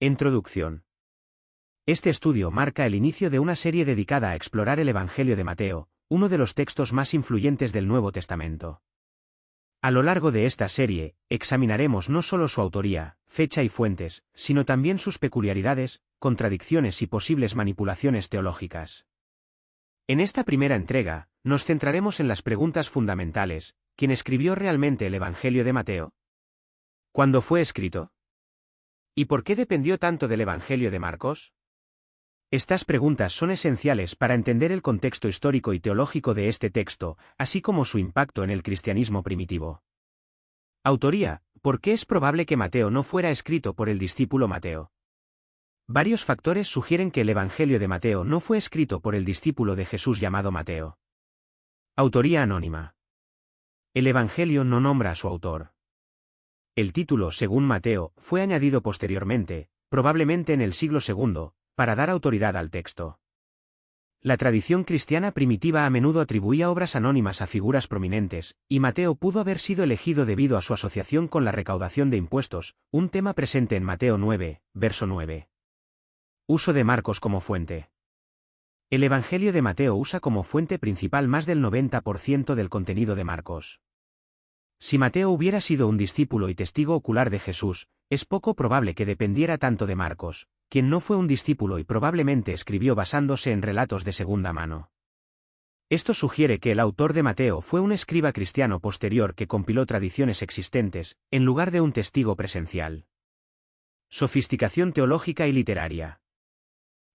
Introducción. Este estudio marca el inicio de una serie dedicada a explorar el Evangelio de Mateo, uno de los textos más influyentes del Nuevo Testamento. A lo largo de esta serie, examinaremos no solo su autoría, fecha y fuentes, sino también sus peculiaridades, contradicciones y posibles manipulaciones teológicas. En esta primera entrega, nos centraremos en las preguntas fundamentales: ¿quién escribió realmente el Evangelio de Mateo? ¿Cuándo fue escrito? ¿Y por qué dependió tanto del Evangelio de Marcos? Estas preguntas son esenciales para entender el contexto histórico y teológico de este texto, así como su impacto en el cristianismo primitivo. Autoría: ¿por qué es probable que Mateo no fuera escrito por el discípulo Mateo? Varios factores sugieren que el Evangelio de Mateo no fue escrito por el discípulo de Jesús llamado Mateo. Autoría anónima. El Evangelio no nombra a su autor. El título, según Mateo, fue añadido posteriormente, probablemente en el siglo II, para dar autoridad al texto. La tradición cristiana primitiva a menudo atribuía obras anónimas a figuras prominentes, y Mateo pudo haber sido elegido debido a su asociación con la recaudación de impuestos, un tema presente en Mateo 9, verso 9. Uso de Marcos como fuente. El Evangelio de Mateo usa como fuente principal más del 90% del contenido de Marcos. Si Mateo hubiera sido un discípulo y testigo ocular de Jesús, es poco probable que dependiera tanto de Marcos, quien no fue un discípulo y probablemente escribió basándose en relatos de segunda mano. Esto sugiere que el autor de Mateo fue un escriba cristiano posterior que compiló tradiciones existentes, en lugar de un testigo presencial. Sofisticación teológica y literaria.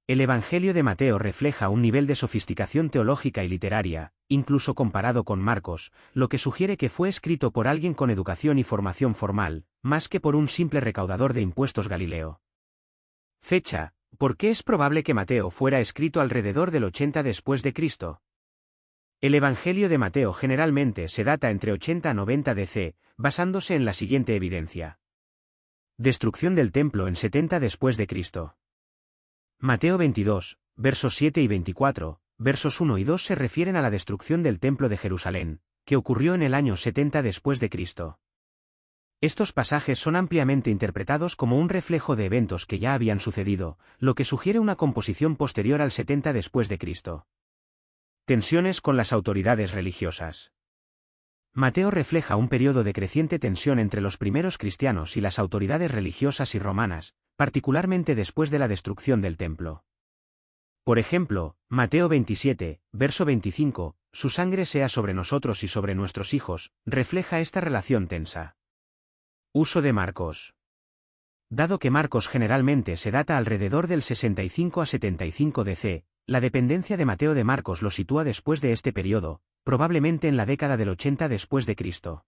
El Evangelio de Mateo refleja un nivel de sofisticación teológica y literaria, incluso comparado con Marcos, lo que sugiere que fue escrito por alguien con educación y formación formal, más que por un simple recaudador de impuestos galileo. Fecha: ¿por qué es probable que Mateo fuera escrito alrededor del 80 después de Cristo? El Evangelio de Mateo generalmente se data entre 80 a 90 DC, basándose en la siguiente evidencia. Destrucción del templo en 70 después de Cristo. Mateo 22, versos 7 y 24, versos 1 y 2 se refieren a la destrucción del templo de Jerusalén, que ocurrió en el año 70 después de Cristo. Estos pasajes son ampliamente interpretados como un reflejo de eventos que ya habían sucedido, lo que sugiere una composición posterior al 70 después de Cristo. Tensiones con las autoridades religiosas. Mateo refleja un periodo de creciente tensión entre los primeros cristianos y las autoridades religiosas y romanas, particularmente después de la destrucción del templo. Por ejemplo, Mateo 27, verso 25, «Su sangre sea sobre nosotros y sobre nuestros hijos», refleja esta relación tensa. Uso de Marcos. Dado que Marcos generalmente se data alrededor del 65 a 75 DC, la dependencia de Mateo de Marcos lo sitúa después de este periodo, probablemente en la década del 80 después de Cristo.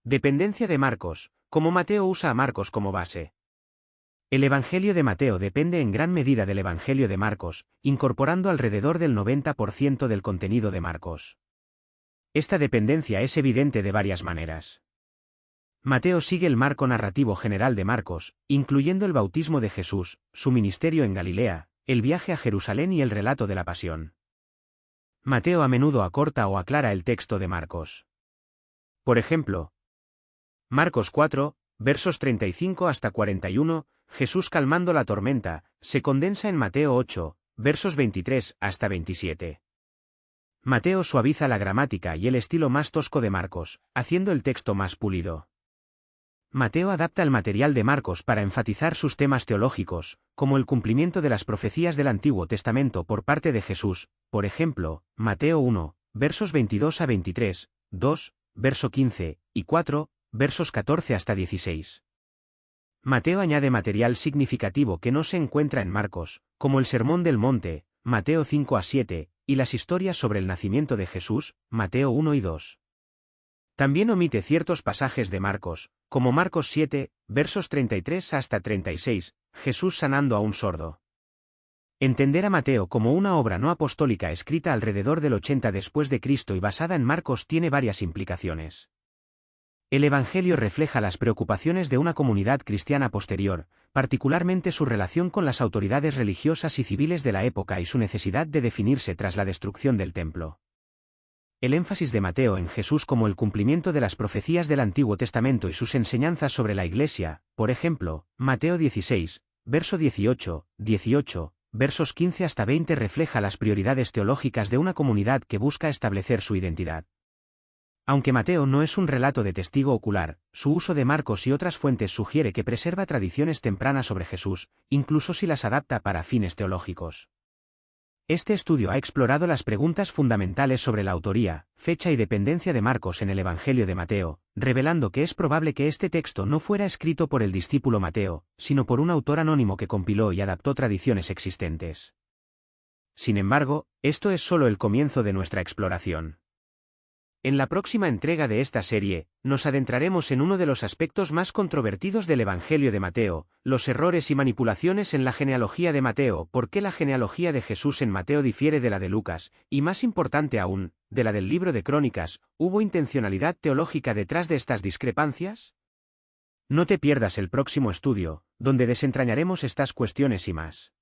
Dependencia de Marcos: ¿cómo Mateo usa a Marcos como base? El Evangelio de Mateo depende en gran medida del Evangelio de Marcos, incorporando alrededor del 90% del contenido de Marcos. Esta dependencia es evidente de varias maneras. Mateo sigue el marco narrativo general de Marcos, incluyendo el bautismo de Jesús, su ministerio en Galilea, el viaje a Jerusalén y el relato de la pasión. Mateo a menudo acorta o aclara el texto de Marcos. Por ejemplo, Marcos 4, versos 35 hasta 41, Jesús calmando la tormenta, se condensa en Mateo 8, versos 23 hasta 27. Mateo suaviza la gramática y el estilo más tosco de Marcos, haciendo el texto más pulido. Mateo adapta el material de Marcos para enfatizar sus temas teológicos, como el cumplimiento de las profecías del Antiguo Testamento por parte de Jesús, por ejemplo, Mateo 1, versos 22 a 23, 2, verso 15, y 4, versos 14 hasta 16. Mateo añade material significativo que no se encuentra en Marcos, como el Sermón del Monte, Mateo 5 a 7, y las historias sobre el nacimiento de Jesús, Mateo 1 y 2. También omite ciertos pasajes de Marcos, como Marcos 7, versos 33 hasta 36, Jesús sanando a un sordo. Entender a Mateo como una obra no apostólica escrita alrededor del 80 después de Cristo y basada en Marcos tiene varias implicaciones. El Evangelio refleja las preocupaciones de una comunidad cristiana posterior, particularmente su relación con las autoridades religiosas y civiles de la época y su necesidad de definirse tras la destrucción del templo. El énfasis de Mateo en Jesús como el cumplimiento de las profecías del Antiguo Testamento y sus enseñanzas sobre la Iglesia, por ejemplo, Mateo 16, verso 18, versos 15 hasta 20 refleja las prioridades teológicas de una comunidad que busca establecer su identidad. Aunque Mateo no es un relato de testigo ocular, su uso de Marcos y otras fuentes sugiere que preserva tradiciones tempranas sobre Jesús, incluso si las adapta para fines teológicos. Este estudio ha explorado las preguntas fundamentales sobre la autoría, fecha y dependencia de Marcos en el Evangelio de Mateo, revelando que es probable que este texto no fuera escrito por el discípulo Mateo, sino por un autor anónimo que compiló y adaptó tradiciones existentes. Sin embargo, esto es solo el comienzo de nuestra exploración. En la próxima entrega de esta serie, nos adentraremos en uno de los aspectos más controvertidos del Evangelio de Mateo, los errores y manipulaciones en la genealogía de Mateo, por qué la genealogía de Jesús en Mateo difiere de la de Lucas, y más importante aún, de la del libro de Crónicas. ¿Hubo intencionalidad teológica detrás de estas discrepancias? No te pierdas el próximo estudio, donde desentrañaremos estas cuestiones y más.